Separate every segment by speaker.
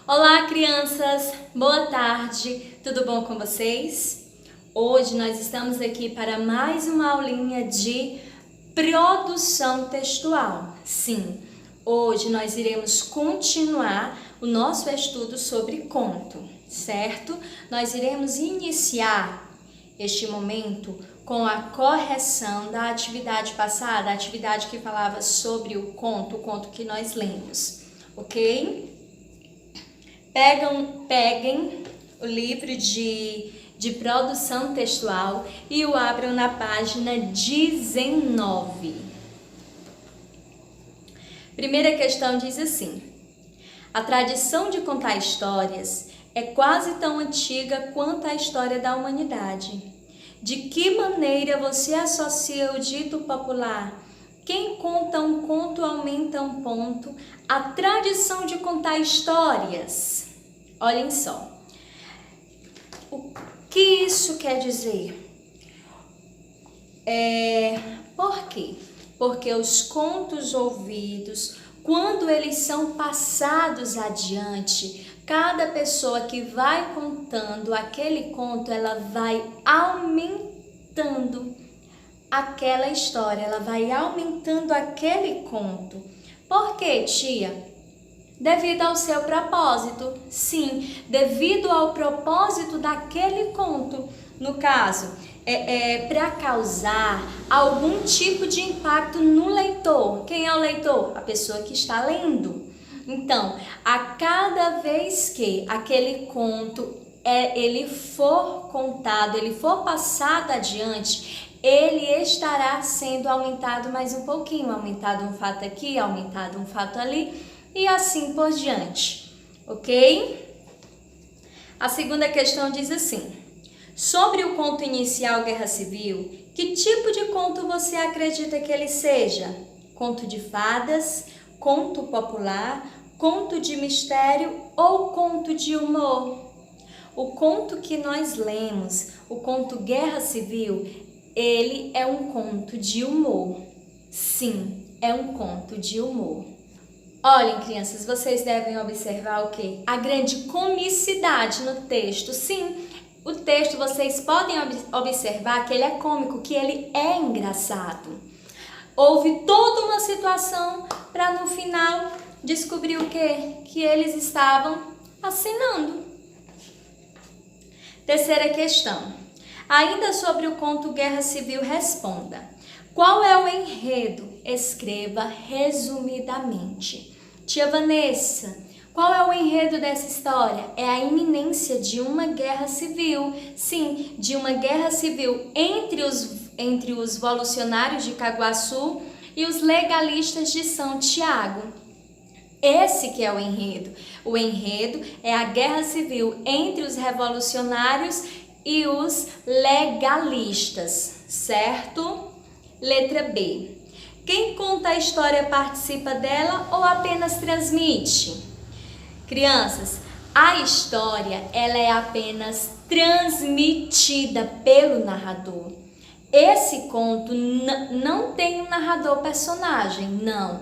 Speaker 1: Olá, crianças! Boa tarde! Tudo bom com vocês? Hoje nós estamos aqui para mais uma aulinha de produção textual. Sim, hoje nós iremos continuar o nosso estudo sobre conto, certo? Nós iremos iniciar este momento com a correção da atividade passada, a atividade que falava sobre o conto que nós lemos, ok? Peguem o livro de produção textual e o abram na página 19. Primeira questão diz assim: a tradição de contar histórias é quase tão antiga quanto a história da humanidade. De que maneira você associa o dito popular "quem conta um conto aumenta um ponto" à tradição de contar histórias? Olhem só. O que isso quer dizer? Por quê? Porque os contos ouvidos, quando eles são passados adiante, cada pessoa que vai contando aquele conto, ela vai aumentando aquela história, ela vai aumentando aquele conto. Por quê, tia? Devido ao seu propósito. Sim, devido ao propósito daquele conto. No caso, para causar algum tipo de impacto no leitor. Quem é o leitor? A pessoa que está lendo. Então, a cada vez que aquele conto ele for contado, ele for passado adiante, ele estará sendo aumentado mais um pouquinho, aumentado um fato aqui, aumentado um fato ali, e assim por diante, ok? A segunda questão diz assim: sobre o conto inicial Guerra Civil, que tipo de conto você acredita que ele seja? Conto de fadas, conto popular, conto de mistério ou conto de humor? O conto que nós lemos, o conto Guerra Civil, ele é um conto de humor. Sim, é um conto de humor. Olhem, crianças, vocês devem observar o quê? A grande comicidade no texto. Sim, o texto vocês podem observar que ele é cômico, que ele é engraçado. Houve toda uma situação para no final descobrir o quê? Que eles estavam assinando. Terceira questão. Ainda sobre o conto Guerra Civil, responda: qual é o enredo? Escreva resumidamente. Tia Vanessa, qual é o enredo dessa história? É a iminência de uma guerra civil. Sim, de uma guerra civil entre os revolucionários de Caguassu e os legalistas de São Tiago. Esse que é o enredo. O enredo é a guerra civil entre os revolucionários e os legalistas, certo? Letra B. Quem conta a história participa dela ou apenas transmite? Crianças, a história ela é apenas transmitida pelo narrador. Esse conto não tem um narrador personagem, não.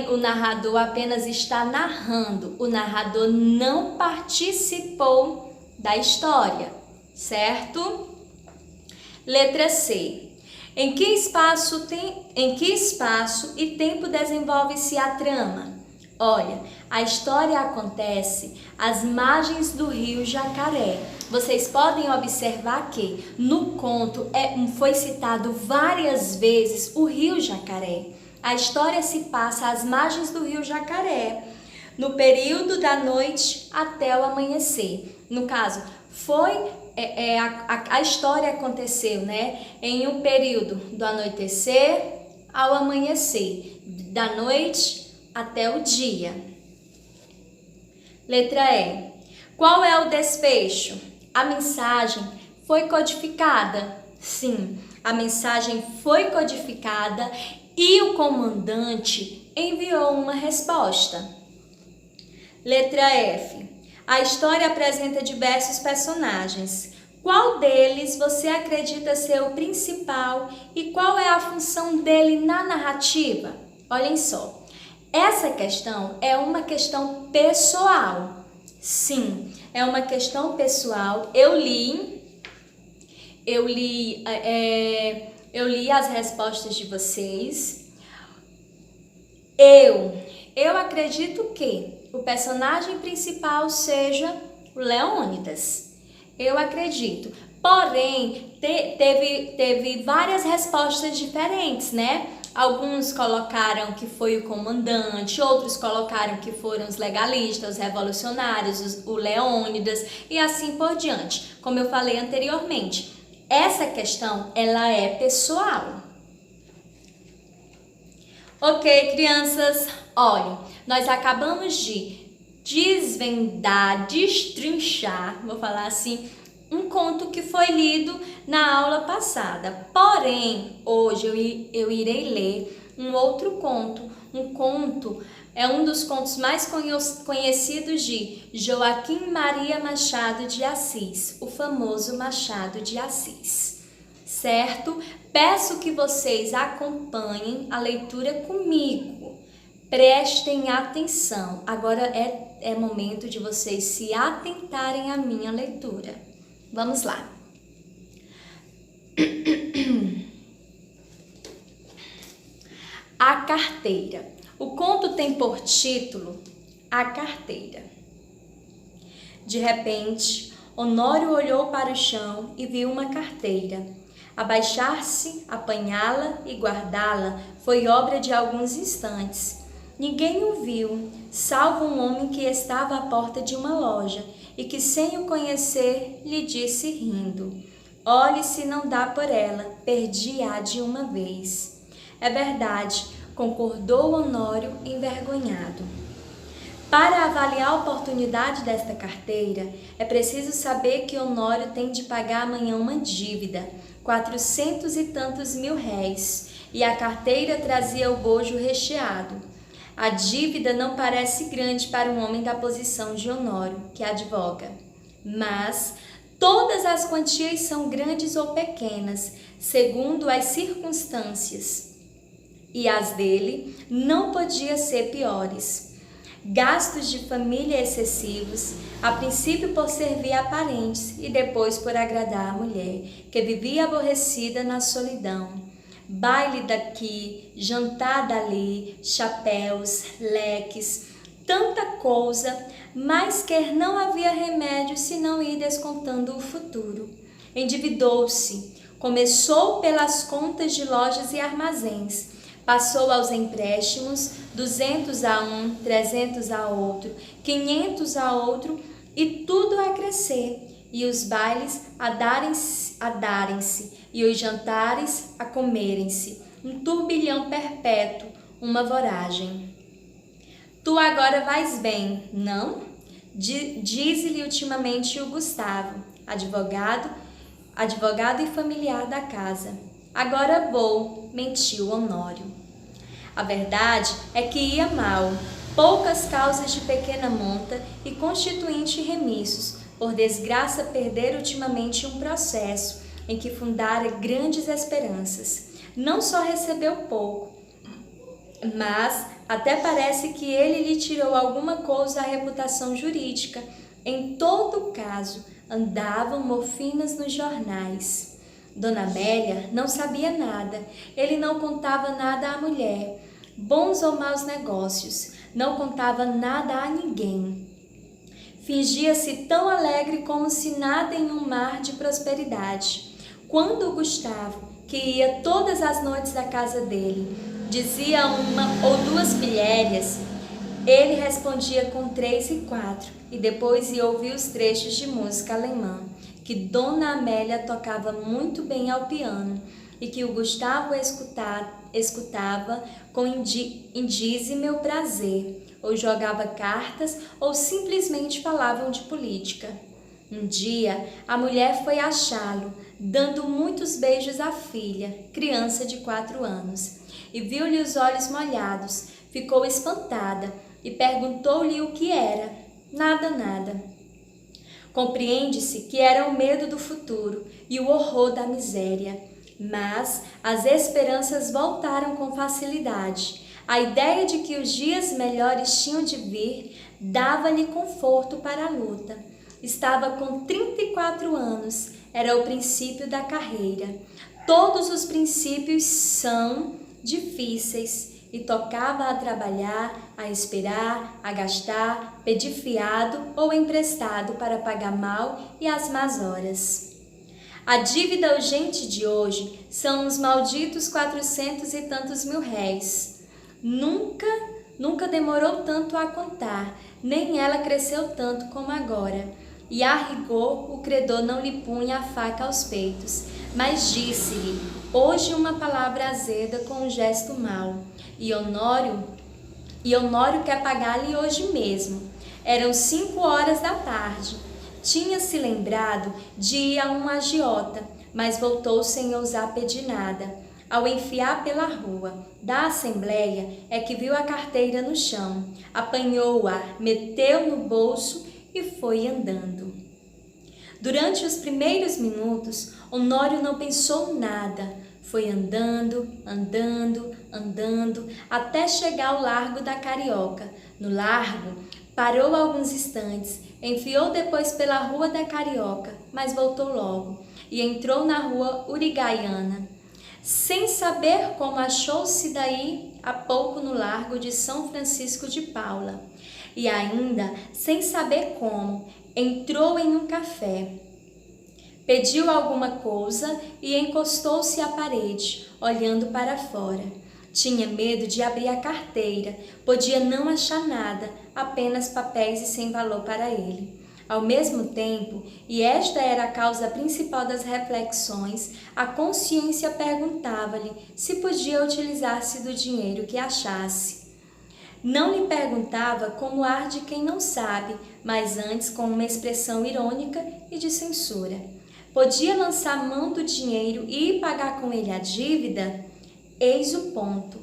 Speaker 1: O narrador apenas está narrando. O narrador não participou da história, certo? Letra C. Em que espaço e tempo desenvolve-se a trama? Olha, a história acontece às margens do rio Jacaré. Vocês podem observar que no conto foi citado várias vezes o rio Jacaré. A história se passa às margens do rio Jacaré, no período da noite até o amanhecer. No caso, a história aconteceu, né, em um período do anoitecer ao amanhecer, da noite até o dia. Letra E. Qual é o desfecho? A mensagem foi codificada? Sim, a mensagem foi codificada e o comandante enviou uma resposta. Letra F. A história apresenta diversos personagens. Qual deles você acredita ser o principal e qual é a função dele na narrativa? Olhem só. Essa questão é uma questão pessoal. Sim, é uma questão pessoal. Eu li as respostas de vocês. Eu acredito que o personagem principal seja o Leônidas. Eu acredito. Porém, teve várias respostas diferentes, né? Alguns colocaram que foi o comandante, outros colocaram que foram os legalistas, os revolucionários, o Leônidas e assim por diante. Como eu falei anteriormente, essa questão, ela é pessoal. Ok, crianças? Olhem, nós acabamos de desvendar, destrinchar, vou falar assim, um conto que foi lido na aula passada. Porém, hoje eu irei ler um outro conto. Um conto é um dos contos mais conhecidos de Joaquim Maria Machado de Assis, o famoso Machado de Assis. Certo? Peço que vocês acompanhem a leitura comigo. Prestem atenção. Agora é momento de vocês se atentarem à minha leitura. Vamos lá. A carteira. O conto tem por título A Carteira. De repente, Honório olhou para o chão e viu uma carteira. Abaixar-se, apanhá-la e guardá-la foi obra de alguns instantes. Ninguém o viu, salvo um homem que estava à porta de uma loja e que, sem o conhecer, lhe disse rindo: "Olhe se não dá por ela, perdi-a de uma vez." "É verdade", concordou Honório, envergonhado. Para avaliar a oportunidade desta carteira, é preciso saber que Honório tem de pagar amanhã uma dívida, 400 e tantos mil réis, e a carteira trazia o bojo recheado. A dívida não parece grande para um homem da posição de Honório, que advoga. Mas todas as quantias são grandes ou pequenas, segundo as circunstâncias. E as dele não podiam ser piores. Gastos de família excessivos, a princípio por servir a parentes e depois por agradar a mulher, que vivia aborrecida na solidão. Baile daqui, jantar dali, chapéus, leques, tanta coisa, mas quer não havia remédio senão ir descontando o futuro. Endividou-se, começou pelas contas de lojas e armazéns, passou aos empréstimos, 200 a um, 300 a outro, 500 a outro, e tudo a crescer, e os bailes a darem-se, e os jantares a comerem-se, um turbilhão perpétuo, uma voragem. "Tu agora vais bem, não?" Diz-lhe ultimamente o Gustavo, advogado e familiar da casa. "Agora vou", mentiu Honório. A verdade é que ia mal, poucas causas de pequena monta e constituinte remissos, por desgraça perder ultimamente um processo em que fundara grandes esperanças. Não só recebeu pouco, mas até parece que ele lhe tirou alguma coisa à reputação jurídica. Em todo caso, andavam mofinas nos jornais. Dona Amélia não sabia nada, ele não contava nada à mulher, bons ou maus negócios, não contava nada a ninguém. Fingia-se tão alegre como se nada em um mar de prosperidade. Quando o Gustavo, que ia todas as noites à casa dele, dizia uma ou duas pilhérias, ele respondia com 3 e 4, e depois ia ouvir os trechos de música alemã, que Dona Amélia tocava muito bem ao piano, e que o Gustavo escutava com indizível prazer, ou jogava cartas, ou simplesmente falavam de política. Um dia, a mulher foi achá-lo, dando muitos beijos à filha, criança de 4 anos, e viu-lhe os olhos molhados, ficou espantada e perguntou-lhe o que era. Nada, nada. Compreende-se que era o medo do futuro e o horror da miséria, mas as esperanças voltaram com facilidade. A ideia de que os dias melhores tinham de vir dava-lhe conforto para a luta. Estava com 34 anos, era o princípio da carreira. Todos os princípios são difíceis e tocava a trabalhar, a esperar, a gastar, pedir fiado ou emprestado para pagar mal e as más horas. A dívida urgente de hoje são os malditos 400 e tantos mil réis. Nunca demorou tanto a contar, nem ela cresceu tanto como agora. E a rigor o credor não lhe punha a faca aos peitos, mas disse-lhe hoje uma palavra azeda com um gesto mau. E Honório quer pagar-lhe hoje mesmo. Eram 5 horas da tarde. Tinha-se lembrado de ir a um agiota, mas voltou sem ousar pedir nada. Ao enfiar pela rua da Assembleia, é que viu a carteira no chão, apanhou-a, meteu no bolso e foi andando. Durante os primeiros minutos, Honório não pensou nada. Foi andando, até chegar ao Largo da Carioca. No largo, parou alguns instantes, enfiou depois pela Rua da Carioca, mas voltou logo e entrou na Rua Urigaiana. Sem saber como, achou-se daí a pouco no Largo de São Francisco de Paula. E ainda, sem saber como, entrou em um café. Pediu alguma coisa e encostou-se à parede, olhando para fora. Tinha medo de abrir a carteira, podia não achar nada, apenas papéis e sem valor para ele. Ao mesmo tempo, e esta era a causa principal das reflexões, a consciência perguntava-lhe se podia utilizar-se do dinheiro que achasse. Não lhe perguntava como ar de quem não sabe, mas antes com uma expressão irônica e de censura. Podia lançar mão do dinheiro e ir pagar com ele a dívida? Eis o ponto.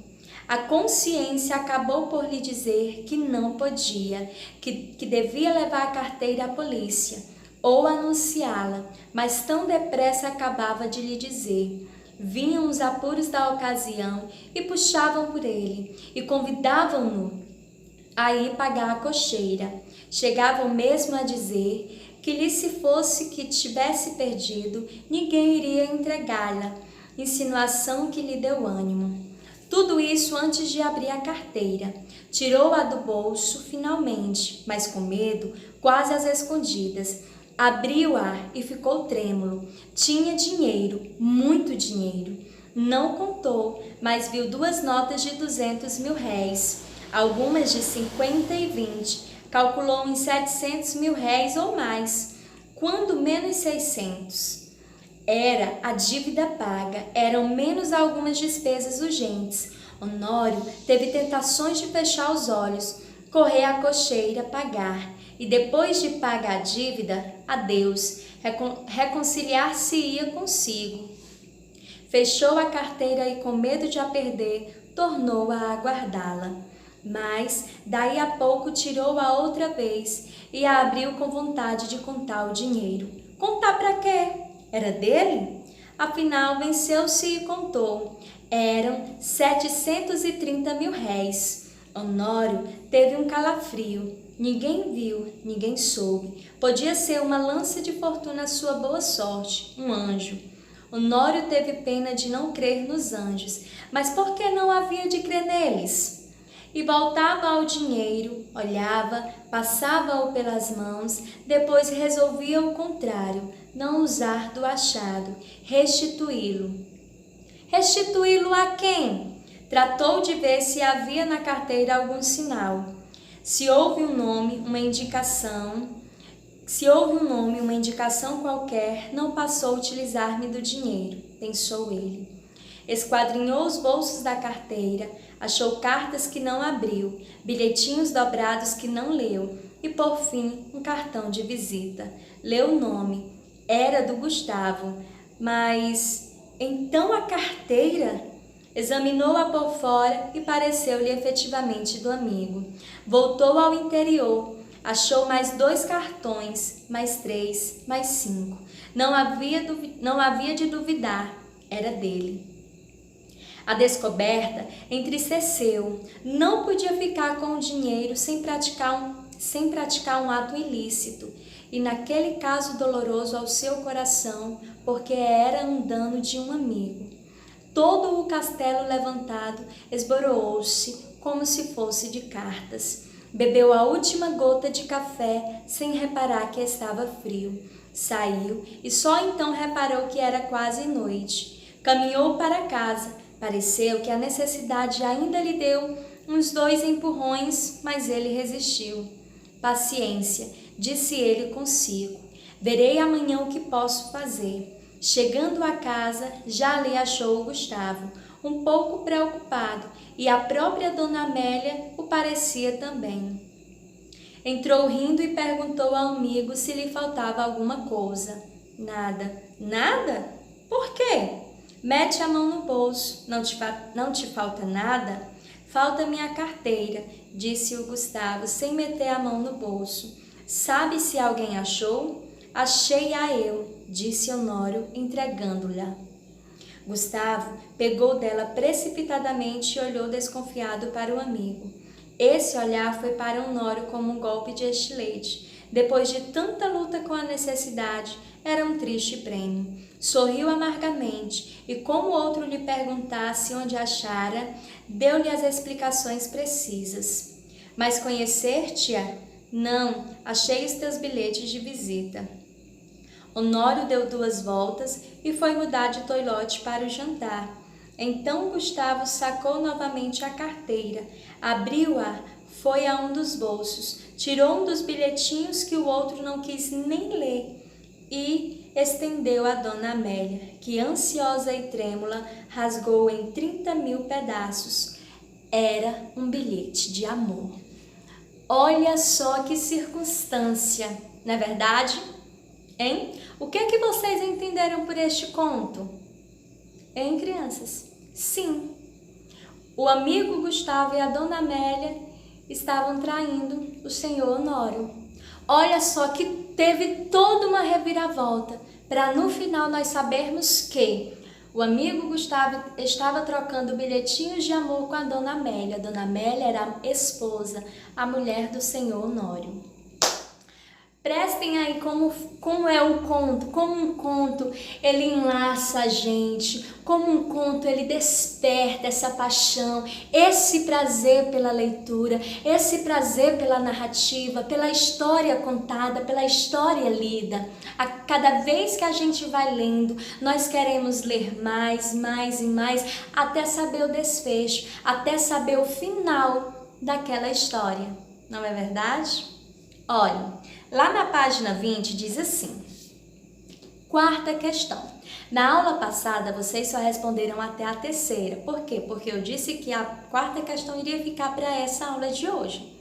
Speaker 1: A consciência acabou por lhe dizer que não podia, que devia levar a carteira à polícia ou anunciá-la, mas tão depressa acabava de lhe dizer. Vinham os apuros da ocasião e puxavam por ele e convidavam-no a ir pagar a cocheira. Chegavam mesmo a dizer que lhe se fosse que tivesse perdido, ninguém iria entregá-la, insinuação que lhe deu ânimo. Tudo isso antes de abrir a carteira. Tirou-a do bolso finalmente, mas com medo, quase às escondidas. Abriu-a e ficou trêmulo. Tinha dinheiro, muito dinheiro. Não contou, mas viu 2 notas de 200 mil réis, algumas de 50 e 20. Calculou em 700 mil réis ou mais, quando menos 600. Era a dívida paga, eram menos algumas despesas urgentes. Honório teve tentações de fechar os olhos, correr à cocheira, pagar, e depois de pagar a dívida, adeus, reconciliar-se-ia consigo. Fechou a carteira e, com medo de a perder, tornou a guardá-la. Mas, daí a pouco, tirou-a outra vez e a abriu com vontade de contar o dinheiro. Contar para quê? Era dele? Afinal, venceu-se e contou. Eram 730 mil réis. Honório teve um calafrio. Ninguém viu, ninguém soube. Podia ser uma lança de fortuna sua boa sorte, um anjo. Honório teve pena de não crer nos anjos, mas por que não havia de crer neles? E voltava ao dinheiro, olhava, passava-o pelas mãos, depois resolvia o contrário, não usar do achado, restituí-lo. Restituí-lo a quem? Tratou de ver se havia na carteira algum sinal. Se houve um nome, uma indicação qualquer, não passou a utilizar-me do dinheiro, pensou ele. Esquadrinhou os bolsos da carteira, achou cartas que não abriu, bilhetinhos dobrados que não leu e, por fim, um cartão de visita. Leu o nome. Era do Gustavo. Mas, então a carteira? Examinou-a por fora e pareceu-lhe efetivamente do amigo. Voltou ao interior. Achou mais 2 cartões, mais 3, mais 5. Não havia de duvidar. Era dele. A descoberta entristeceu. Não podia ficar com o dinheiro sem praticar um ato ilícito. E naquele caso doloroso ao seu coração, porque era um dano de um amigo. Todo o castelo levantado esboroou-se como se fosse de cartas. Bebeu a última gota de café sem reparar que estava frio. Saiu e só então reparou que era quase noite. Caminhou para casa. Pareceu que a necessidade ainda lhe deu uns 2 empurrões, mas ele resistiu. Paciência, disse ele consigo. Verei amanhã o que posso fazer. Chegando a casa, já ali achou o Gustavo, um pouco preocupado, e a própria Dona Amélia o parecia também. Entrou rindo e perguntou ao amigo se lhe faltava alguma coisa. Nada. Nada? Por quê? Mete a mão no bolso. Não te falta nada? Falta minha carteira, disse o Gustavo, sem meter a mão no bolso. Sabe se alguém achou? Achei-a eu, disse Honório, entregando-lhe. Gustavo pegou dela precipitadamente e olhou desconfiado para o amigo. Esse olhar foi para Honório como um golpe de estilete. Depois de tanta luta com a necessidade, era um triste prêmio. Sorriu amargamente e, como o outro lhe perguntasse onde achara, deu-lhe as explicações precisas. Mas conhecer-te-a? Não, achei os teus bilhetes de visita. Honório deu 2 voltas e foi mudar de toilote para o jantar. Então Gustavo sacou novamente a carteira, abriu-a, foi a um dos bolsos, tirou um dos bilhetinhos que o outro não quis nem ler e estendeu a Dona Amélia, que ansiosa e trêmula rasgou em 30.000 pedaços. Era um bilhete de amor. Olha só que circunstância, não é verdade? Hein? O que é que vocês entenderam por este conto? Hein, crianças? Sim, o amigo Gustavo e a Dona Amélia estavam traindo o senhor Honório. Olha só que teve toda uma reviravolta para no final nós sabermos que o amigo Gustavo estava trocando bilhetinhos de amor com a Dona Amélia. A Dona Amélia era a esposa, a mulher do senhor Honório. Prestem aí como é o conto, como um conto ele enlaça a gente, como um conto ele desperta essa paixão, esse prazer pela leitura, esse prazer pela narrativa, pela história contada, pela história lida. A cada vez que a gente vai lendo, nós queremos ler mais, mais e mais, até saber o desfecho, até saber o final daquela história. Não é verdade? Olha, lá na página 20 diz assim: 4ª questão. Na aula passada, vocês só responderam até a 3ª. Por quê? Porque eu disse que a 4ª questão iria ficar para essa aula de hoje.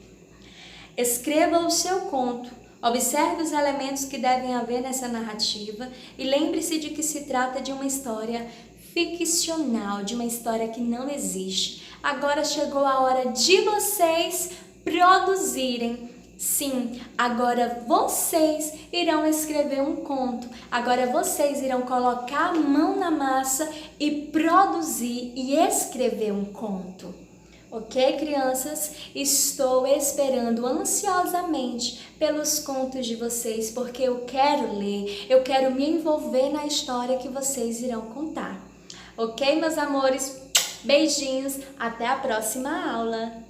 Speaker 1: Escreva o seu conto. Observe os elementos que devem haver nessa narrativa e lembre-se de que se trata de uma história ficcional, de uma história que não existe. Agora chegou a hora de vocês produzirem. Sim, agora vocês irão escrever um conto, agora vocês irão colocar a mão na massa e produzir e escrever um conto. Ok, crianças? Estou esperando ansiosamente pelos contos de vocês, porque eu quero ler, eu quero me envolver na história que vocês irão contar. Ok, meus amores? Beijinhos, até a próxima aula!